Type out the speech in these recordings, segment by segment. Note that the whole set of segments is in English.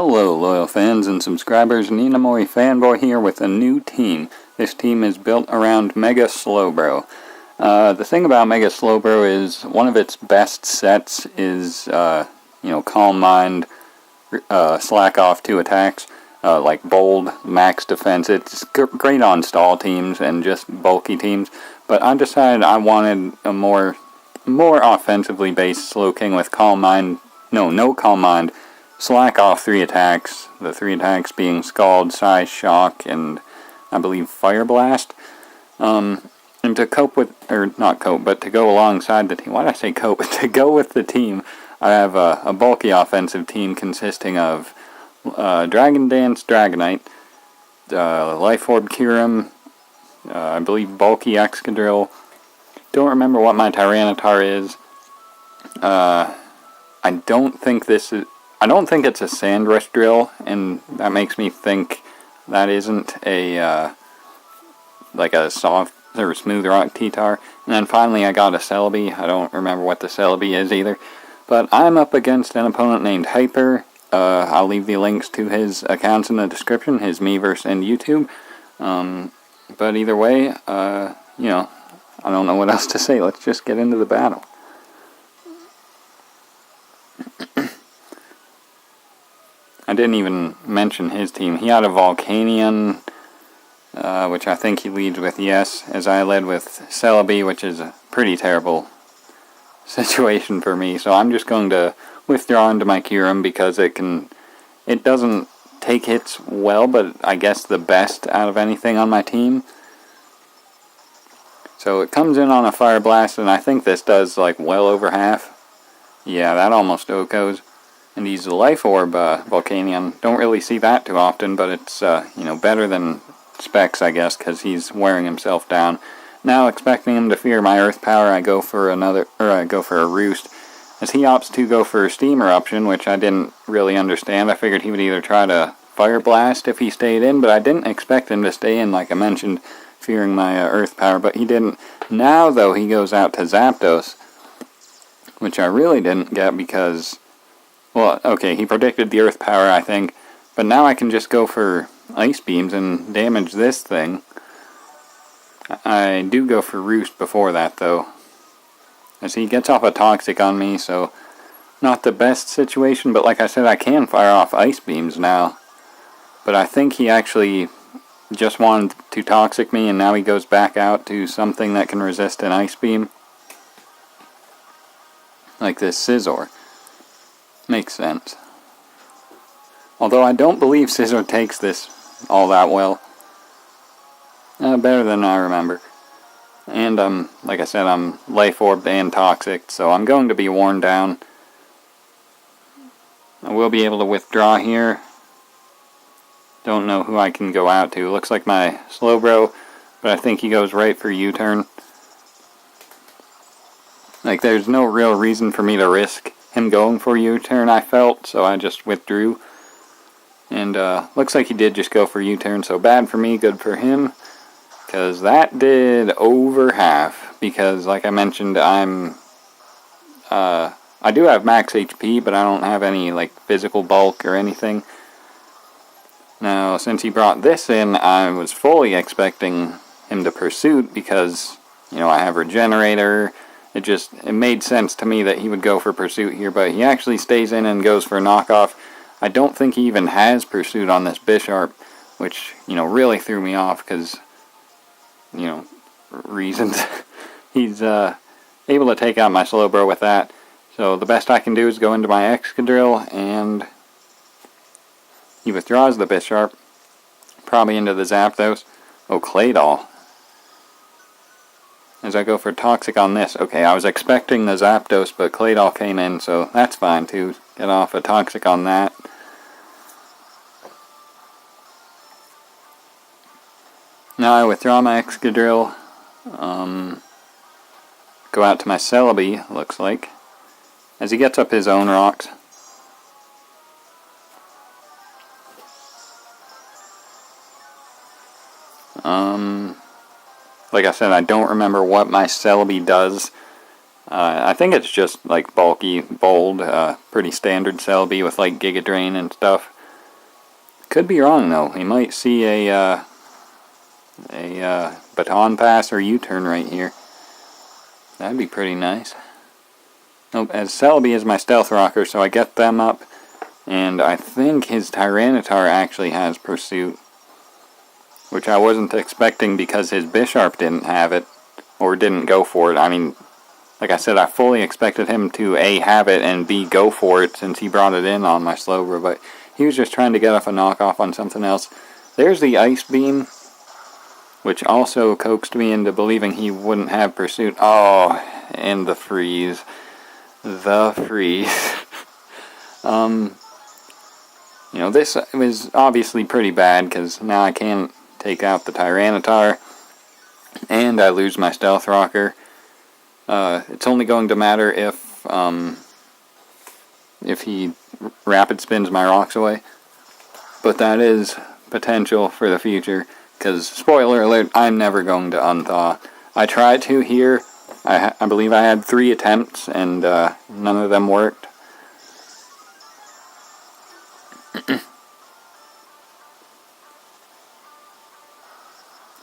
Hello loyal fans and subscribers, Ninamori Fanboy here with a new team. This team is built around Mega Slowbro. The thing about Mega Slowbro is one of its best sets is, Calm Mind, Slack Off 2 attacks, like Bold, Max Defense. It's great on stall teams and just bulky teams, but I decided I wanted a more offensively based Slow King with Calm Mind, no Calm Mind, Slack Off 3 attacks, the 3 attacks being Scald, Size, Shock, and I believe Fire Blast. And to cope with, or not cope, but to go alongside the team, why did I say cope? To go with the team, I have a bulky offensive team consisting of Dragon Dance, Dragonite, Life Orb Kyurem, I believe bulky Excadrill. Don't remember what my Tyranitar is. I don't think it's a Sandrush drill, and that makes me think that isn't a like a soft or smooth rock T-Tar. And then finally I got a Celebi. I don't remember what the Celebi is either. But I'm up against an opponent named Hyper. I'll leave the links to his accounts in the description, his Miiverse and YouTube. But either way, I don't know what else to say. Let's just get into the battle. I didn't even mention his team. He had a Volcanion, which I think he leads with yes, as I led with Celebi, which is a pretty terrible situation for me. So I'm just going to withdraw into my Kyurem because it doesn't take hits well, but I guess the best out of anything on my team. So it comes in on a Fire Blast, and I think this does like well over half. Yeah, that almost OHKOs. And he's a Life Orb Volcanion. Don't really see that too often, but it's better than Specs, I guess, because he's wearing himself down. Now, expecting him to fear my Earth Power, I go for a Roost. As he opts to go for Steam Eruption, which I didn't really understand. I figured he would either try to Fire Blast if he stayed in, but I didn't expect him to stay in, like I mentioned, fearing my Earth Power, but he didn't. Now, though, he goes out to Zapdos, which I really didn't get because, well, okay, he predicted the Earth Power, I think, but now I can just go for Ice Beams and damage this thing. I do go for Roost before that, though, as he gets off a Toxic on me, so not the best situation, but like I said, I can fire off Ice Beams now. But I think he actually just wanted to Toxic me, and now he goes back out to something that can resist an Ice Beam. Like this Scizor. Makes sense. Although I don't believe Scizor takes this all that well. Better than I remember. And like I said, I'm Life Orbed and Toxic, so I'm going to be worn down. I will be able to withdraw here. Don't know who I can go out to. Looks like my Slowbro, but I think he goes right for U-turn. Like, there's no real reason for me to risk him going for U-turn, I felt, so I just withdrew. And looks like he did just go for U-turn, so bad for me, good for him. Because that did over half. Because, like I mentioned, I do have max HP, but I don't have any, like, physical bulk or anything. Now, since he brought this in, I was fully expecting him to Pursuit because, I have Regenerator. It made sense to me that he would go for Pursuit here, but he actually stays in and goes for Knockoff. I don't think he even has Pursuit on this Bisharp, which, really threw me off because, reasons. He's able to take out my Slowbro with that. So the best I can do is go into my Excadrill, and he withdraws the Bisharp, probably into the Zapdos. Oh, Claydol. As I go for Toxic on this. Okay, I was expecting the Zapdos, but Claydol came in, so that's fine too. Get off a Toxic on that. Now I withdraw my Excadrill. Go out to my Celebi, looks like, as he gets up his own rocks. Like I said, I don't remember what my Celebi does. I think it's just like bulky, bold, pretty standard Celebi with like Giga Drain and stuff. Could be wrong though. He might see a baton pass or U-turn right here. That'd be pretty nice. Nope, as Celebi is my stealth rocker, so I get them up. And I think his Tyranitar actually has Pursuit, which I wasn't expecting because his Bisharp didn't have it, or didn't go for it. I mean, like I said, I fully expected him to A, have it, and B, go for it since he brought it in on my Slowbro, but he was just trying to get off a knockoff on something else. There's the Ice Beam, which also coaxed me into believing he wouldn't have Pursuit. Oh, and the Freeze. The Freeze. You know, this was obviously pretty bad, because now I can't take out the Tyranitar, and I lose my Stealth Rocker. It's only going to matter if he Rapid Spins my rocks away, but that is potential for the future, because, spoiler alert, I'm never going to Unthaw. I tried to here. I believe I had 3 attempts, and none of them worked.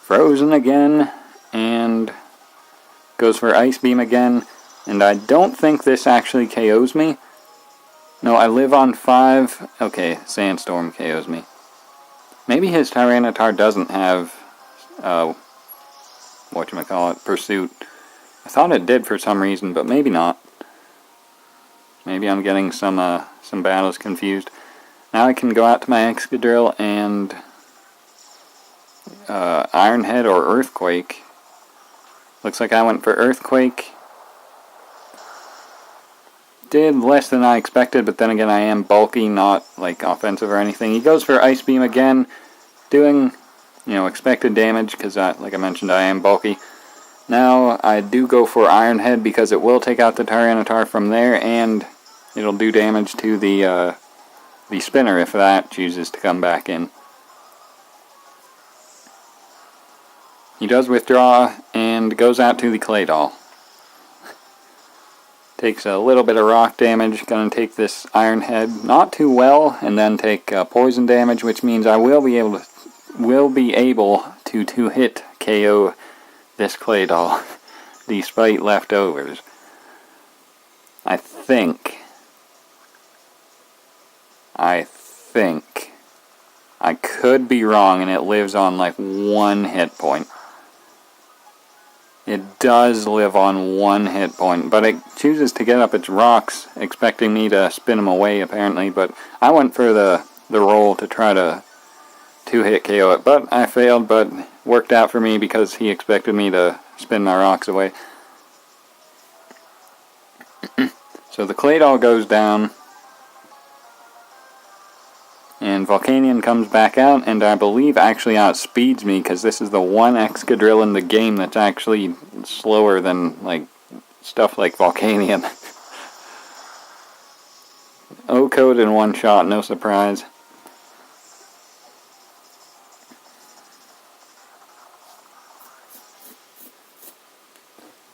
Frozen again, and goes for Ice Beam again, and I don't think this actually KOs me. No, I live on 5. Okay, Sandstorm KOs me. Maybe his Tyranitar doesn't have, whatchamacallit, Pursuit. I thought it did for some reason, but maybe not. Maybe I'm getting some battles confused. Now I can go out to my Excadrill and Iron Head or Earthquake. Looks like I went for Earthquake. Did less than I expected, but then again I am bulky, not like offensive or anything. He goes for Ice Beam again, doing, you know, expected damage, because like I mentioned, I am bulky. Now I do go for Iron Head because it will take out the Tyranitar from there, and it'll do damage to the spinner if that chooses to come back in. He does withdraw and goes out to the Claydol. Takes a little bit of rock damage. Gonna take this Iron Head not too well, and then take poison damage, which means I will be able to two-hit KO this Claydol, despite leftovers. I think. I could be wrong, and it lives on like 1 hit point. It does live on 1 hit point, but it chooses to get up its rocks, expecting me to spin them away, apparently. But I went for the roll to try to 2-hit KO it, but I failed, but worked out for me because he expected me to spin my rocks away. So the Claydol goes down, and Volcanion comes back out, and I believe actually outspeeds me, because this is the one Excadrill in the game that's actually slower than like stuff like Volcanion. O-code in 1 shot, no surprise.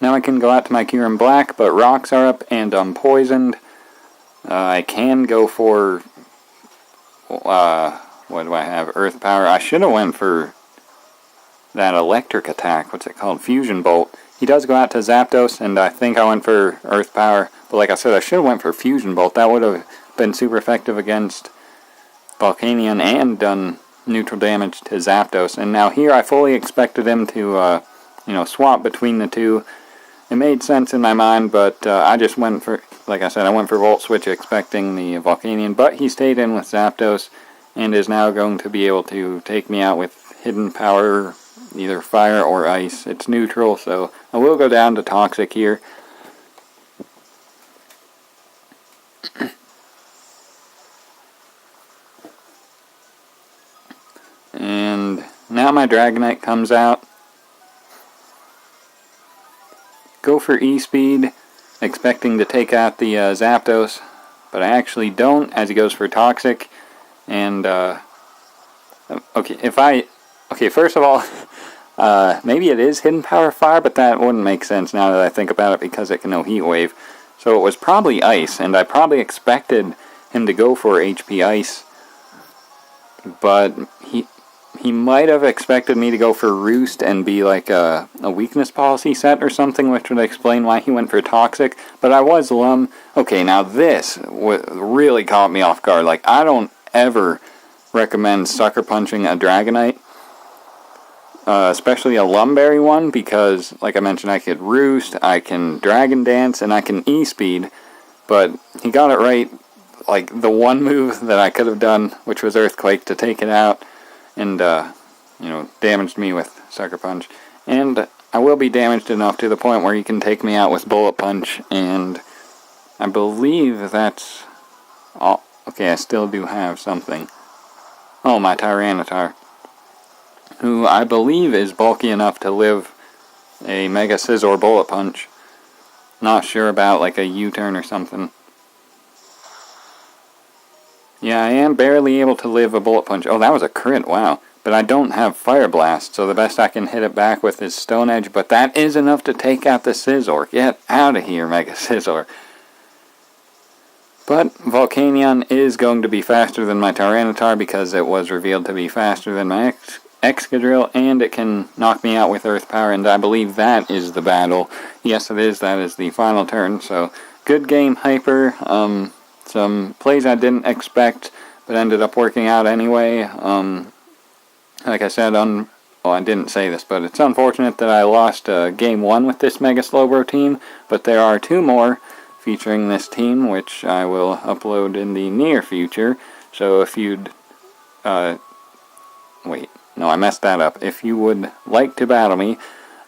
Now I can go out to my Kyurem Black, but rocks are up and I'm poisoned. I can go for what do I have? Earth Power. I should have went for that electric attack. What's it called? Fusion Bolt. He does go out to Zapdos, and I think I went for Earth Power. But like I said, I should have went for Fusion Bolt. That would have been super effective against Volcanion and done neutral damage to Zapdos. And now here I fully expected him to, swap between the two. It made sense in my mind, but I just went for, like I said, I went for Volt Switch expecting the Volcanion, but he stayed in with Zapdos and is now going to be able to take me out with Hidden Power, either Fire or Ice. It's neutral, so I will go down to Toxic here. And now my Dragonite comes out. Go for E-Speed, expecting to take out the Zapdos, but I actually don't, as he goes for Toxic. And first of all, maybe it is Hidden Power Fire, but that wouldn't make sense now that I think about it, because it can no Heat Wave. So it was probably Ice, and I probably expected him to go for HP Ice. but he might have expected me to go for Roost and be like a weakness policy set or something, which would explain why he went for Toxic, but I was Lum. Okay, now this really caught me off guard. Like, I don't ever recommend sucker punching a Dragonite, especially a Lumberry one, because, like I mentioned, I could Roost, I can Dragon Dance, and I can E-Speed, but he got it right, like, the one move that I could have done, which was Earthquake, to take it out, and, you know, damaged me with Sucker Punch. And I will be damaged enough to the point where he can take me out with Bullet Punch, and I believe that's all. Okay, I still do have something. Oh, my Tyranitar, who I believe is bulky enough to live a Mega Scizor Bullet Punch. Not sure about, like, a U-turn or something. Yeah, I am barely able to live a Bullet Punch. Oh, that was a crit, wow. But I don't have Fire Blast, so the best I can hit it back with is Stone Edge, but that is enough to take out the Scizor. Get out of here, Mega Scizor. But Volcanion is going to be faster than my Tyranitar because it was revealed to be faster than my Excadrill, and it can knock me out with Earth Power, and I believe that is the battle. Yes, it is. That is the final turn, so good game, Hyper. Some plays I didn't expect, but ended up working out anyway. Like I said, well, I didn't say this, but it's unfortunate that I lost Game 1 with this Mega Slowbro team, but there are 2 more featuring this team, which I will upload in the near future. So if you'd... wait, no, I messed that up. If you would like to battle me,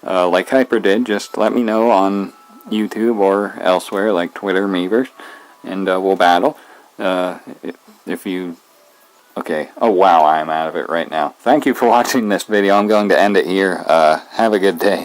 like Hyper did, just let me know on YouTube or elsewhere, like Twitter, Meverse, and we'll battle. If you... Okay, oh wow, I am out of it right now. Thank you for watching this video. I'm going to end it here. Have a good day.